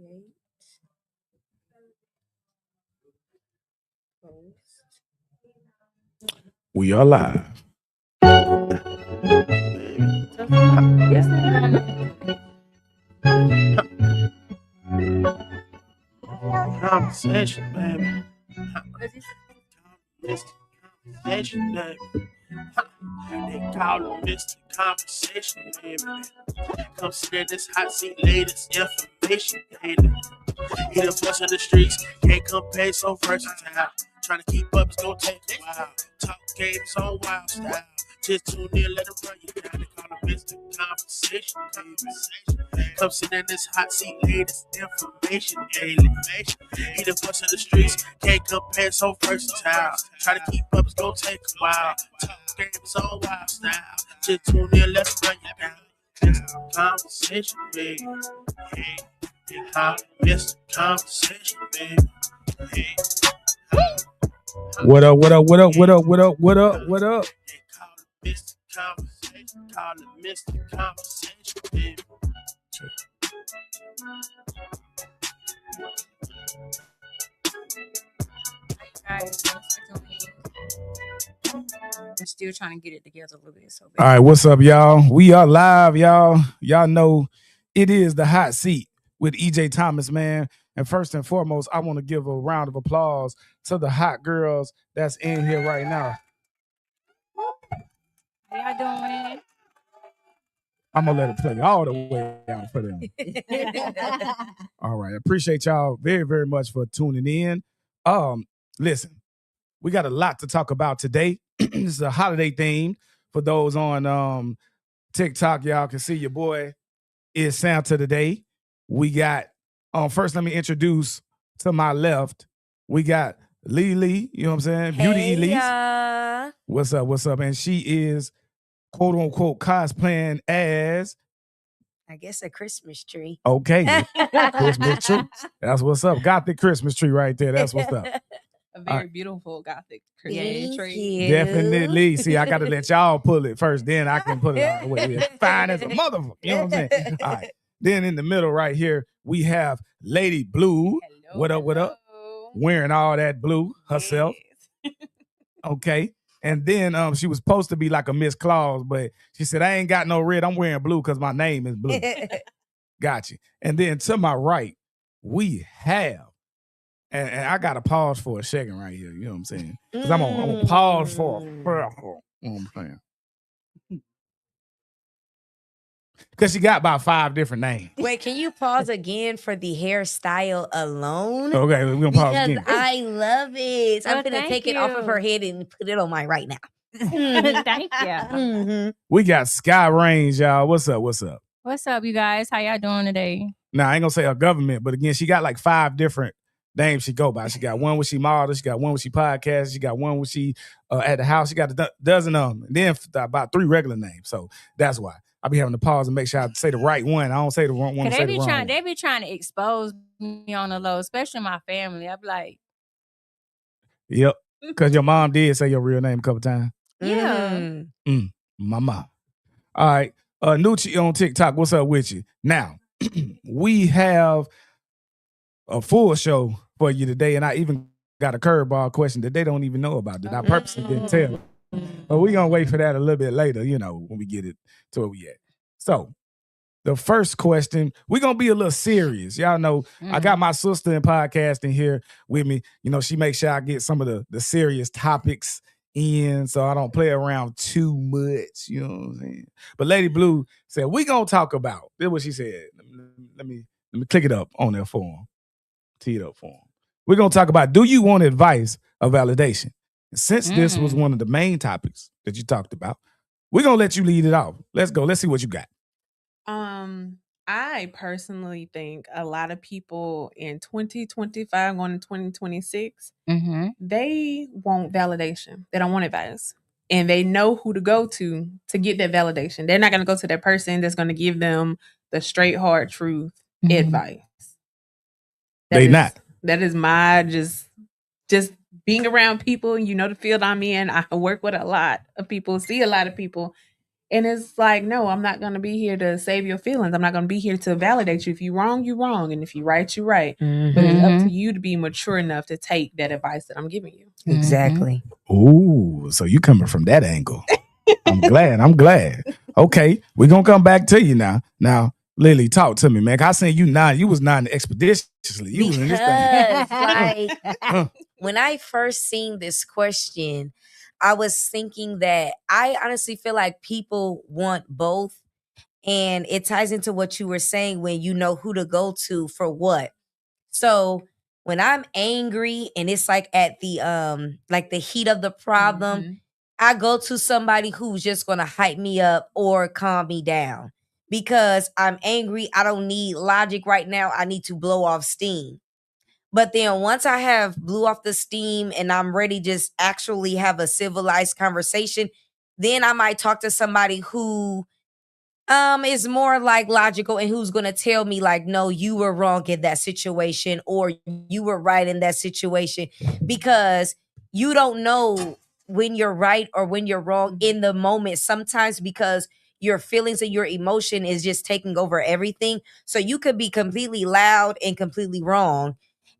Create. Post. We are live. Conversation, baby. Mr. Conversation, baby. They call him Mr. Conversation, baby. Come sit in this hot seat, latest information, baby. He the voice of the streets, can't come pay so versatile. Trying to keep up is gonna take a while. Talk games on wild style. Just tune in, let him run you down. They call him Mr. Conversation, baby. Come sit in this hot seat, latest information, daily. He the voice of the streets, can't compare, so versatile. Try to keep up, it's gonna take a while. Talk games on wild style. Just tune in, let him run you down. Mr. Conversation, baby. Hey, Mr. Conversation, baby. Hey. What up, what up, what up, what up, what up, what up, what up? They call it Mr. Conversation, call it Mr. Conversation, baby. Guys, thanks for tuning in. I'm still trying to get it together a little bit. All right, what's up, y'all? We are live, y'all. Y'all know it is the hot seat with EJ Thomas, man. And first and foremost, I want to give a round of applause to the hot girls that's in here right now. How y'all doing? I'm going to let it play all the way out for them. All right. I appreciate y'all very, very much for tuning in. Listen, we got a lot to talk about today. This is a holiday theme. For those on TikTok, y'all can see your boy is Santa today. We got, first let me introduce to my left, we got Lily, you know what I'm saying? Beauty Elise. What's up, what's up? And she is, quote unquote, cosplaying as, I guess, a Christmas tree. Okay. Christmas tree. That's what's up. Gothic Christmas tree right there. That's what's up. A very beautiful Gothic Christmas tree. Definitely. See, I got to let y'all pull it first, then I can put it all the way. It's fine as a motherfucker. You know what I'm saying? All right. Then in the middle right here, we have Lady Blue. Hello, what up, what up? Wearing all that blue herself. Yes. Okay. And then she was supposed to be like a Miss Claus, but she said, I ain't got no red. I'm wearing blue because my name is Blue. Gotcha. And then to my right, we have, and I got to pause for a second right here. You know what I'm saying? Because I'm going to pause for a second. You know what I'm saying? Because she got about 5 different names. Wait, can you pause again for the hairstyle alone? Okay, we're going to pause because again. I love it. I'm going to take it off of her head and put it on mine right now. Thank you. Mm-hmm. We got Sky Range, y'all. What's up? What's up? What's up, you guys? How y'all doing today? Now, I ain't going to say her government, but again, she got like 5 different names she go by. She got one where she model. She got one where she podcast. She got one where she at the house. She got a dozen of them. And then about 3 regular names. So that's why. I be having to pause and make sure I say the right one. I don't say the wrong one. They be trying to expose me on the low, especially my family. I be like, yep, because your mom did say your real name a couple times. Yeah, Mama. All right, Nucci on TikTok. What's up with you? Now we have a full show for you today, and I even got a curveball question that they don't even know about that I purposely didn't tell. But we're going to wait for that a little bit later, you know, when we get it to where we at. So, the first question, we're going to be a little serious. Y'all know, I got my sister in podcasting here with me. You know, she makes sure I get some of the serious topics in so I don't play around too much, you know what I'm saying? But Lady Blue said, we're going to talk about, this is what she said. Let me click it up on there for him. Tee it up for him. We're going to talk about, do you want advice or validation? Since this was one of the main topics that you talked about, we're going to let you lead it off. Let's go. Let's see what you got. I personally think a lot of people in 2025 going to 2026, they want validation. They don't want advice. And they know who to go to get that validation. They're not going to go to that person that's going to give them the straight, hard truth advice. That is my just being around people, you know, the field I'm in, I work with a lot of people, see a lot of people, And it's like, no, I'm not going to be here to save your feelings. I'm not going to be here to validate you. If you're wrong, you're wrong. And if you're right, you're right. But it's up to you to be mature enough to take that advice that I'm giving you. Exactly. Ooh, so you coming from that angle. I'm glad. Okay, we're going to come back to you now. Now, Lily, talk to me, man. I seen you nodding. You was nodding expeditiously. You was in this thing. Like, when I first seen this question, I was thinking that I honestly feel like people want both. And it ties into what you were saying when you know who to go to for what. So when I'm angry and it's like at the heat of the problem, I go to somebody who's just gonna hype me up or calm me down. Because I'm angry, I don't need logic right now. I need to blow off steam. But then once I have blew off the steam and I'm ready to just actually have a civilized conversation, then I might talk to somebody who is more like logical and who's going to tell me like, no, you were wrong in that situation or you were right in that situation, because you don't know when you're right or when you're wrong in the moment sometimes, because your feelings and your emotion is just taking over everything. So you could be completely loud and completely wrong.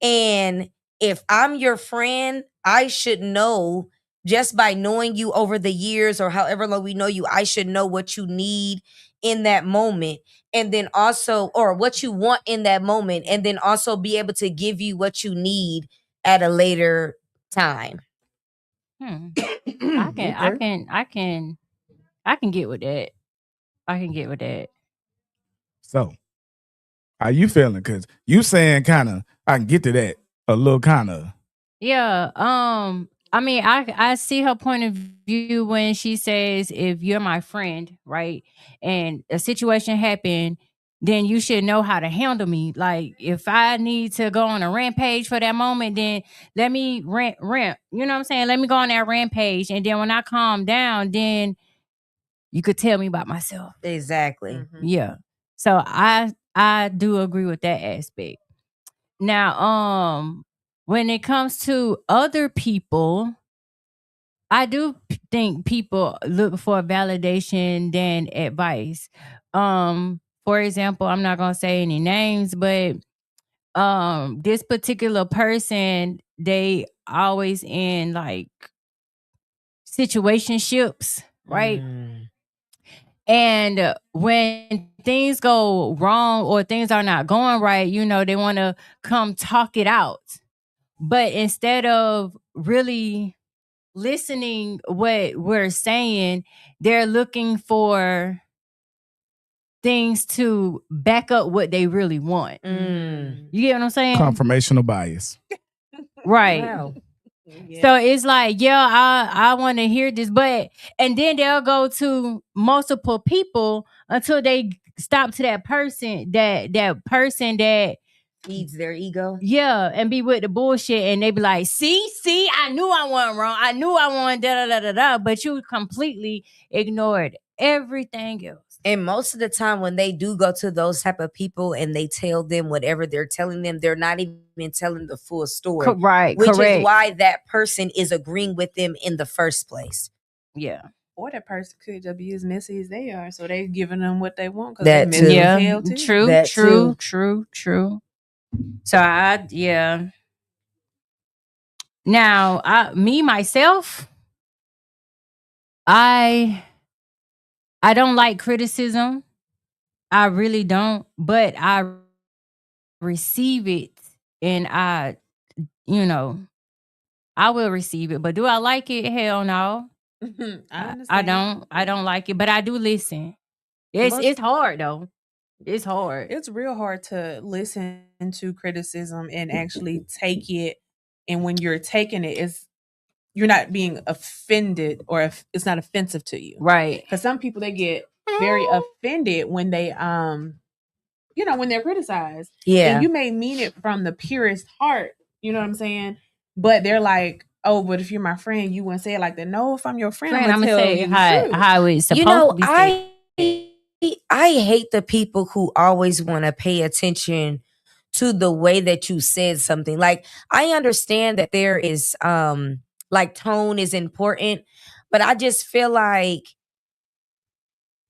And if I'm your friend, I should know, just by knowing you over the years or however long we know you, I should know what you need in that moment. And then also, or what you want in that moment, and then also be able to give you what you need at a later time. I can get with that. I can get with that. So, how you feeling? Because you saying kind of, I can get to that a little kind of. Yeah. I mean, I see her point of view when she says, if you're my friend, right, and a situation happened, then you should know how to handle me. Like, if I need to go on a rampage for that moment, then let me ramp. You know what I'm saying? Let me go on that rampage, and then when I calm down, then you could tell me about myself. Exactly. Yeah. So I do agree with that aspect. Now, when it comes to other people, I do think people look for validation than advice. For example, I'm not gonna say any names, but this particular person, they always in like situationships, right? And when things go wrong or things are not going right, you know, they want to come talk it out. But instead of really listening what we're saying, they're looking for things to back up what they really want. You get what I'm saying? Confirmational bias. Right. Wow. So it's like, yeah, I want to hear this, but and then they'll go to multiple people until they stop to that person that Feeds their ego. Yeah, and be with the bullshit, and they be like, see, I knew I wasn't wrong. I knew I wasn't da. But you completely ignored everything else. And most of the time when they do go to those type of people and they tell them whatever they're telling them, they're not even telling the full story. Right, which correct. is why that person is agreeing with them in the first place. Yeah. Or that person could just be as messy as they are, so they're giving them what they want because That they're too. messy as hell too. True, That true, too. true. So Now, me myself, I don't like criticism. I really don't, but I receive it, and I will receive it. But do I like it? Hell no. I don't like it, but I do listen. It's hard though. It's hard. It's real hard to listen to criticism and actually take it. And when you're taking it, you're not being offended, or if it's not offensive to you. Right. Because some people, they get very offended when they when they're criticized. Yeah. And you may mean it from the purest heart, you know what I'm saying? But they're like, oh, but if you're my friend, you wouldn't say it like that. No, if I'm your friend, I'm gonna tell say you how it's supposed to be said. I hate the people who always want to pay attention to the way that you said something. Like, I understand that there is like tone is important, but I just feel like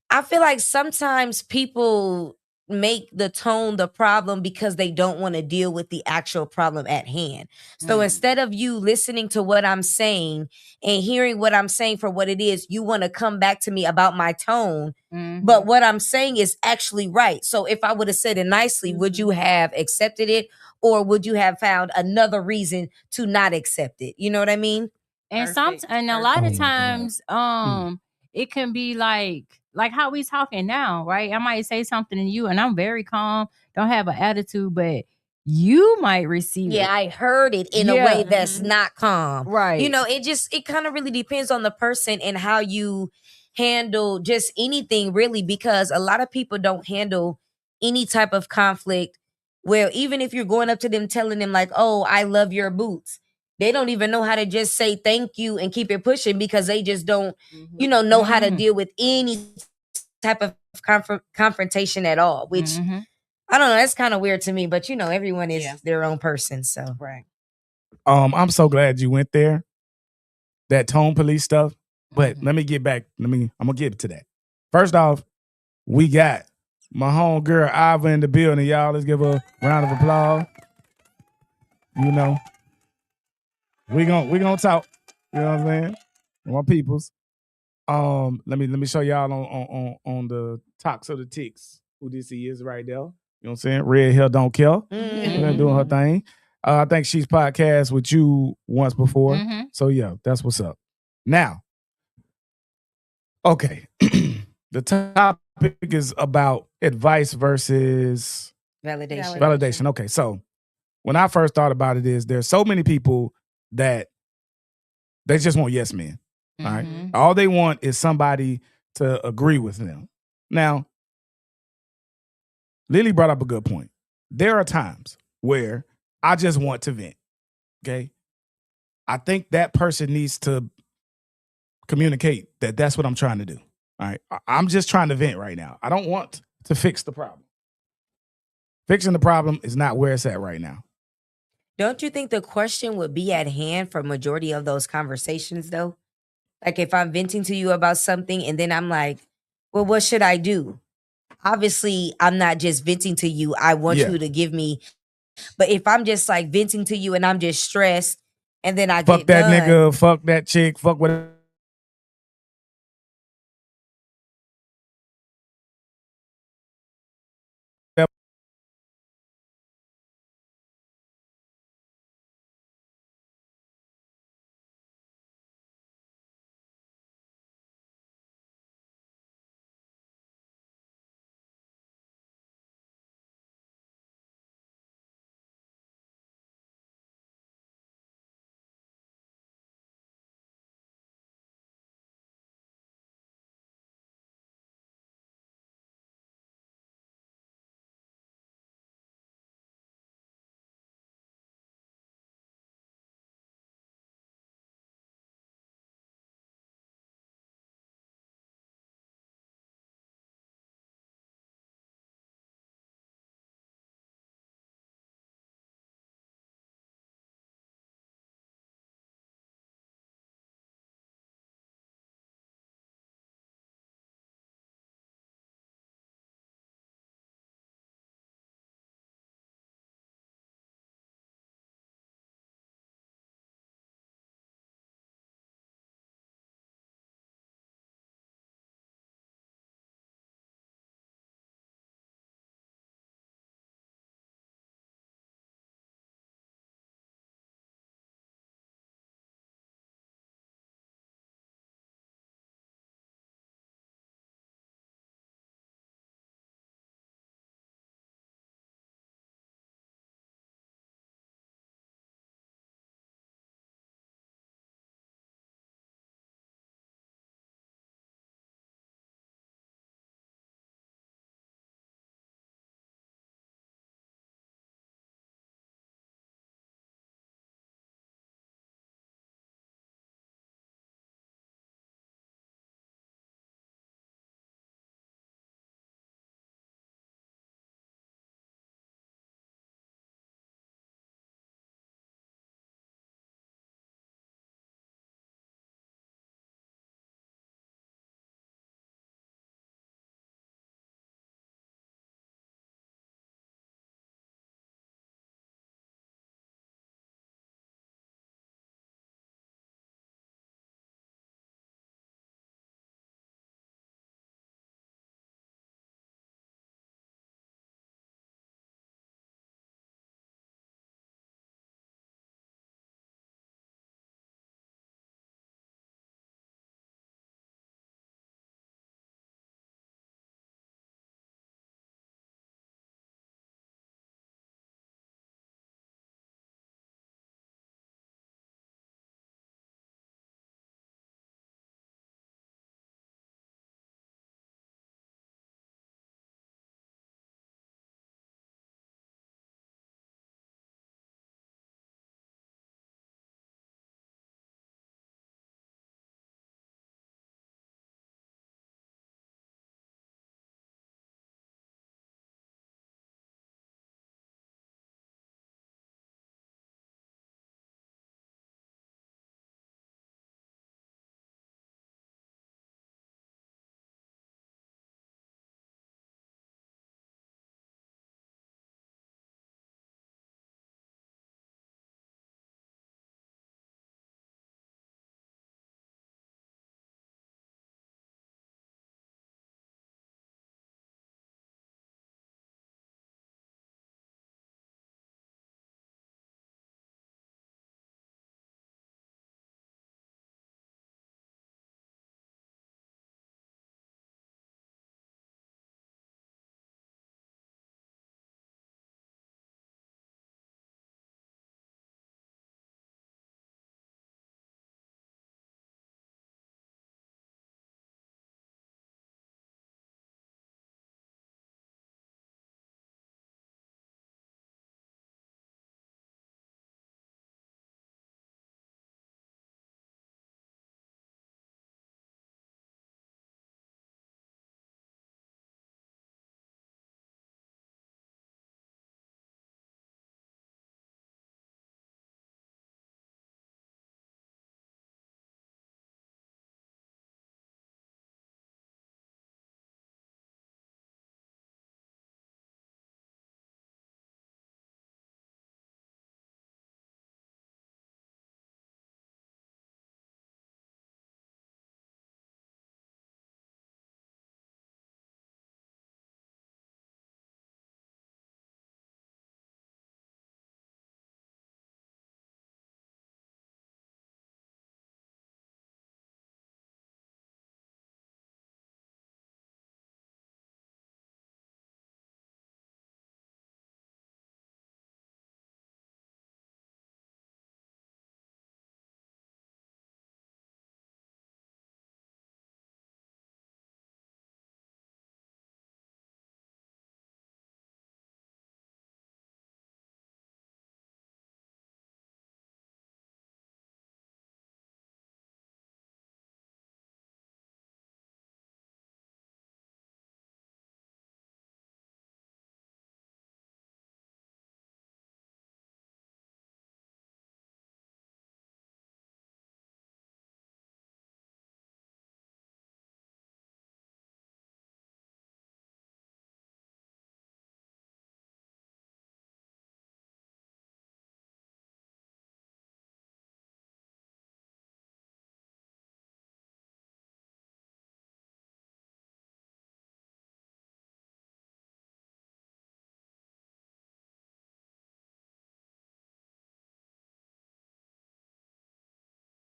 I feel like sometimes people make the tone the problem because they don't want to deal with the actual problem at hand. So instead of you listening to what I'm saying and hearing what I'm saying for what it is, you want to come back to me about my tone. But what I'm saying is actually right. So if I would have said it nicely, would you have accepted it, or would you have found another reason to not accept it? You know what I mean? And Perfect, and a lot Oh of my God. times, it can be like how we talking now, right? I might say something to you, and I'm very calm, don't have an attitude, but you might receive Yeah, it. I heard it in a Yeah. way that's not calm. Right. You know, it kind of really depends on the person and how you handle just anything really, because a lot of people don't handle any type of conflict well. Even if you're going up to them telling them like, "Oh, I love your boots," they don't even know how to just say thank you and keep it pushing, because they just don't, know how to deal with any type of confrontation at all, which I don't know, that's kind of weird to me, but everyone is their own person, so. Right. I'm so glad you went there. That tone police stuff. But let me get back. I'm gonna get to that. First off, we got my home girl Iva in the building, y'all. Let's give her a round of applause. You know, we gonna talk. You know what I'm saying? My peoples. Let me show y'all on the tops of the ticks who this is right there. You know what I'm saying? Red Hill Don't Care. Doing her thing. I think she's podcast with you once before. So yeah, that's what's up. Now, okay. The topic is about advice versus validation. Okay, so when I first thought about it is there's so many people that they just want yes men. All right. All they want is somebody to agree with them. Now, Lily brought up a good point. There are times where I just want to vent. Okay. I think that person needs to communicate that that's what I'm trying to do. All right. I'm just trying to vent right now. I don't want to fix the problem. Fixing the problem is not where it's at right now. Don't you think the question would be at hand for majority of those conversations though? Like if I'm venting to you about something and then I'm like, well, what should I do? Obviously, I'm not just venting to you. I want you to give me. But if I'm just like venting to you and I'm just stressed and then I fuck get that done, nigga, fuck that chick, fuck whatever